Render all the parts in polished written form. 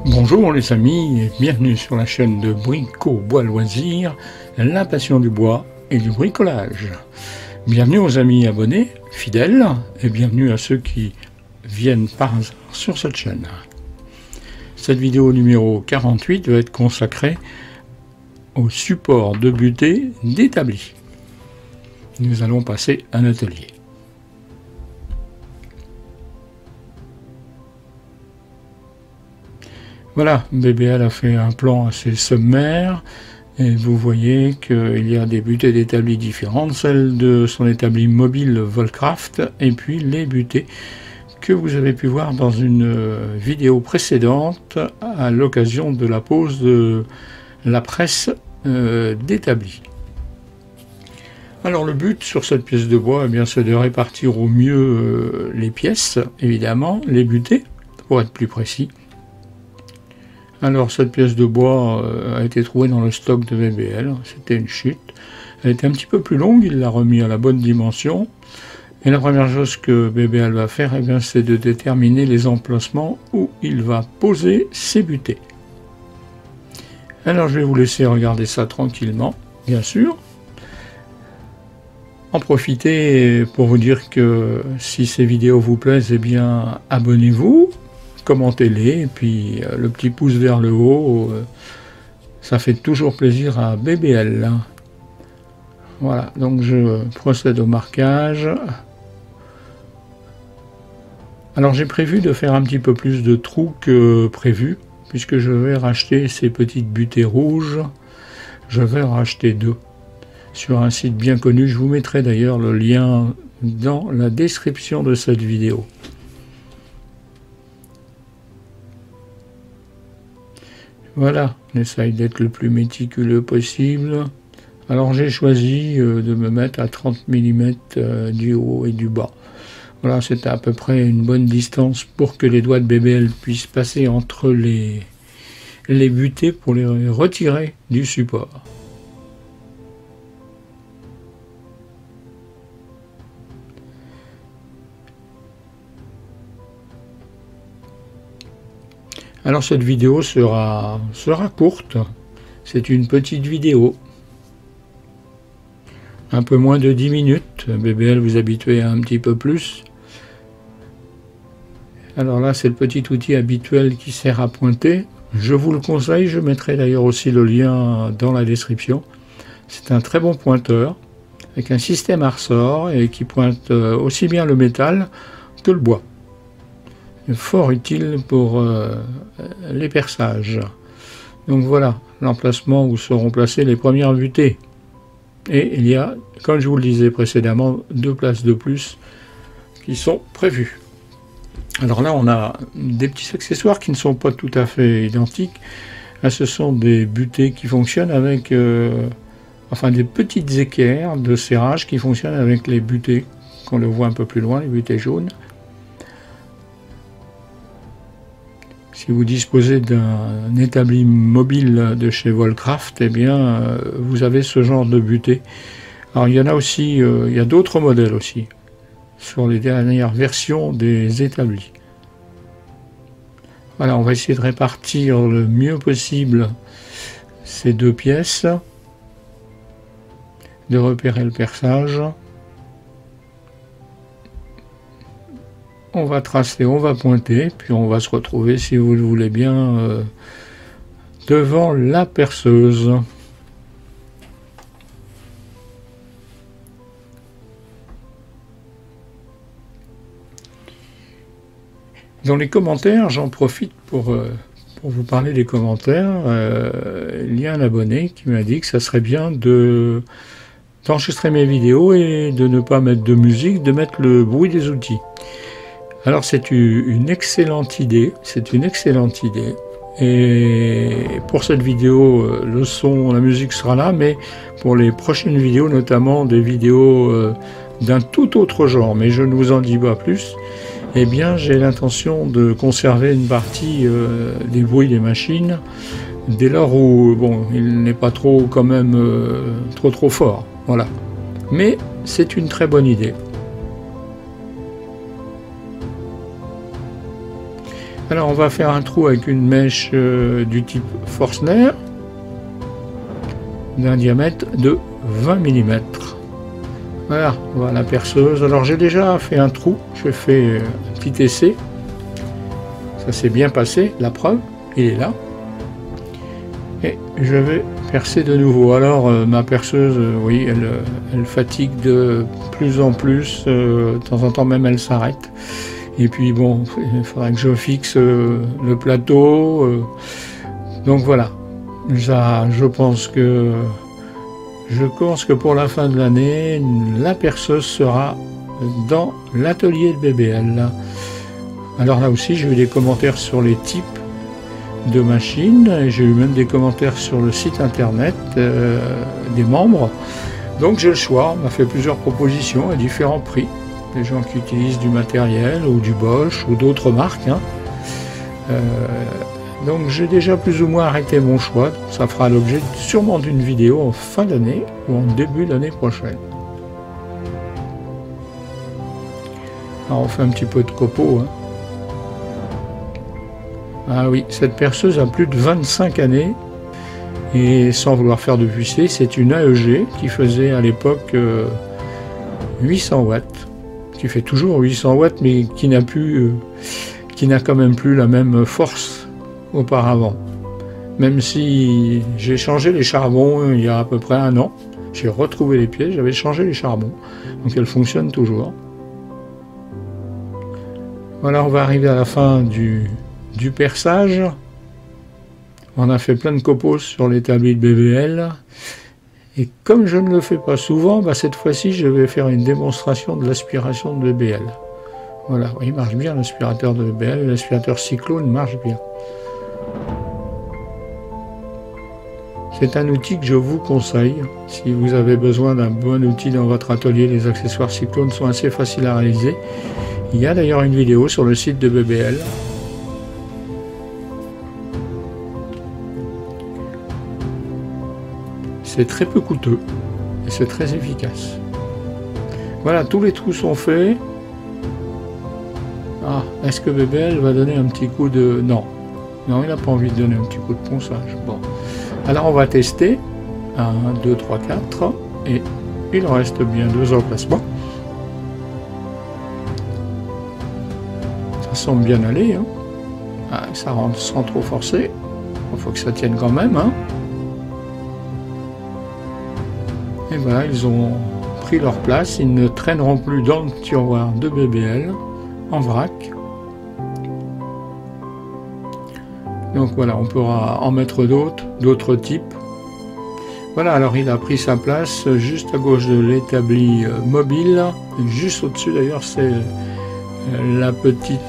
Bonjour les amis et bienvenue sur la chaîne de Brico Bois Loisirs, la passion du bois et du bricolage. Bienvenue aux amis abonnés, fidèles, et bienvenue à ceux qui viennent par hasard sur cette chaîne. Cette vidéo numéro 48 va être consacrée au support de butée d'établi. Nous allons passer à un atelier. Voilà, BBL a fait un plan assez sommaire et vous voyez qu'il y a des butées d'établi différentes, celle de son établi mobile Volcraft et puis les butées que vous avez pu voir dans une vidéo précédente à l'occasion de la pose de la presse d'établi. Alors le but sur cette pièce de bois, eh bien, c'est de répartir au mieux les pièces, évidemment, les butées, pour être plus précis. Alors cette pièce de bois a été trouvée dans le stock de BBL, c'était une chute. Elle était un petit peu plus longue, il l'a remis à la bonne dimension. Et la première chose que BBL va faire, eh bien, c'est de déterminer les emplacements où il va poser ses butées. Alors je vais vous laisser regarder ça tranquillement, bien sûr. En profiter pour vous dire que si ces vidéos vous plaisent, eh bien abonnez-vous. Commentez-les, et puis le petit pouce vers le haut, ça fait toujours plaisir à BBL. Voilà, donc je procède au marquage. Alors j'ai prévu de faire un petit peu plus de trous que prévu, puisque je vais racheter ces petites butées rouges. Je vais en racheter 2 sur un site bien connu. Je vous mettrai d'ailleurs le lien dans la description de cette vidéo. Voilà, on essaye d'être le plus méticuleux possible. Alors j'ai choisi de me mettre à 30 mm du haut et du bas. Voilà, c'est à peu près une bonne distance pour que les doigts de BBL puissent passer entre les butées pour les retirer du support. Alors cette vidéo sera courte, c'est une petite vidéo, un peu moins de 10 minutes, BBL vous habituez à un petit peu plus. Alors là c'est le petit outil habituel qui sert à pointer, je vous le conseille, je mettrai d'ailleurs aussi le lien dans la description. C'est un très bon pointeur, avec un système à ressort et qui pointe aussi bien le métal que le bois. Fort utile pour les perçages. Donc voilà l'emplacement où seront placées les premières butées. Et il y a, comme je vous le disais précédemment, 2 places de plus qui sont prévues. Alors là, on a des petits accessoires qui ne sont pas tout à fait identiques. Là, ce sont des butées qui fonctionnent avec, enfin des petites équerres de serrage qui fonctionnent avec les butées, qu'on le voit un peu plus loin, les butées jaunes. Si vous disposez d'un établi mobile de chez Volcraft, eh bien, vous avez ce genre de butée. Alors, il y en a aussi, il y a d'autres modèles aussi, sur les dernières versions des établis. Voilà, on va essayer de répartir le mieux possible ces 2 pièces, de repérer le perçage. On va tracer, on va pointer, puis on va se retrouver, si vous le voulez bien, devant la perceuse. Dans les commentaires, j'en profite pour vous parler des commentaires. Il y a un abonné qui m'a dit que ça serait bien d'enregistrer mes vidéos et de ne pas mettre de musique, de mettre le bruit des outils. Alors c'est une excellente idée, et pour cette vidéo, le son, la musique sera là, mais pour les prochaines vidéos, notamment des vidéos d'un tout autre genre, mais je ne vous en dis pas plus, eh bien j'ai l'intention de conserver une partie des bruits des machines, dès lors où, bon, il n'est pas trop quand même trop fort, voilà. Mais c'est une très bonne idée. Alors on va faire un trou avec une mèche du type Forstner d'un diamètre de 20 mm. Voilà, on va à la perceuse. Alors j'ai déjà fait un trou, j'ai fait un petit essai. Ça s'est bien passé, la preuve, il est là. Et je vais percer de nouveau. Alors ma perceuse, oui, elle fatigue de plus en plus. De temps en temps même elle s'arrête. Et puis bon, il faudra que je fixe le plateau. Donc voilà. Je pense que pour la fin de l'année, la perceuse sera dans l'atelier de BBL. Alors là aussi, j'ai eu des commentaires sur les types de machines. J'ai eu même des commentaires sur le site internet des membres. Donc j'ai le choix. On m'a fait plusieurs propositions à différents prix. Des gens qui utilisent du matériel ou du Bosch ou d'autres marques. Donc j'ai déjà plus ou moins arrêté mon choix. Ça fera l'objet sûrement d'une vidéo en fin d'année ou en début d'année prochaine. Alors on fait un petit peu de copeaux. Ah oui, cette perceuse a plus de 25 années. Et sans vouloir faire de pucer, c'est une AEG qui faisait à l'époque 800 watts. Qui fait toujours 800 watts, mais qui n'a quand même plus la même force auparavant. Même si j'ai changé les charbons il y a à peu près un an, j'ai retrouvé les pièces, j'avais changé les charbons, donc elle fonctionne toujours. Voilà, on va arriver à la fin du perçage. On a fait plein de copeaux sur l'établi de BBL. Et comme je ne le fais pas souvent, cette fois-ci je vais faire une démonstration de l'aspiration de BBL. Voilà, il marche bien l'aspirateur de BBL, l'aspirateur Cyclone marche bien. C'est un outil que je vous conseille. Si vous avez besoin d'un bon outil dans votre atelier, les accessoires Cyclone sont assez faciles à réaliser. Il y a d'ailleurs une vidéo sur le site de BBL. C'est très peu coûteux et c'est très efficace. Voilà, tous les trous sont faits. Ah, est-ce que BBL va donner un petit coup de... Non, il n'a pas envie de donner un petit coup de ponçage. Bon, alors on va tester. 1, 2, 3, 4. Et il reste bien 2 emplacements. Ça semble bien aller. Ah, ça rentre sans trop forcer. Il faut que ça tienne quand même. Et voilà, ils ont pris leur place. Ils ne traîneront plus dans le tiroir de BBL en vrac. Donc voilà, on pourra en mettre d'autres types. Voilà, alors il a pris sa place juste à gauche de l'établi mobile. Juste au-dessus d'ailleurs, c'est la petite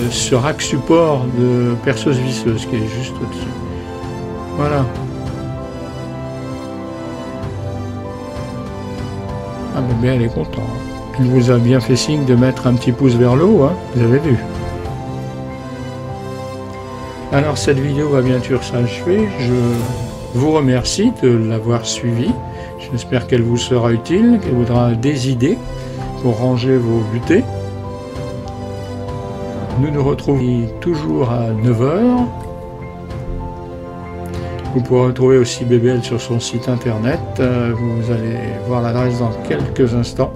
ce rack support de perceuse visseuse qui est juste au-dessus. Voilà. Ah mais bien, elle est contente. Il vous a bien fait signe de mettre un petit pouce vers le haut, vous avez vu. Alors cette vidéo va bientôt s'achever. Je vous remercie de l'avoir suivie. J'espère qu'elle vous sera utile, qu'elle vous donnera des idées pour ranger vos butées. Nous nous retrouvons toujours à 9 h. Vous pourrez retrouver aussi BBL sur son site internet. Vous allez voir l'adresse dans quelques instants.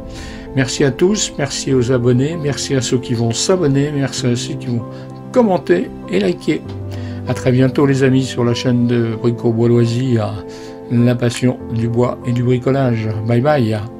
Merci à tous, merci aux abonnés, merci à ceux qui vont s'abonner, merci à ceux qui vont commenter et liker. A très bientôt les amis sur la chaîne de Brico Bois Loisirs, la passion du bois et du bricolage. Bye bye.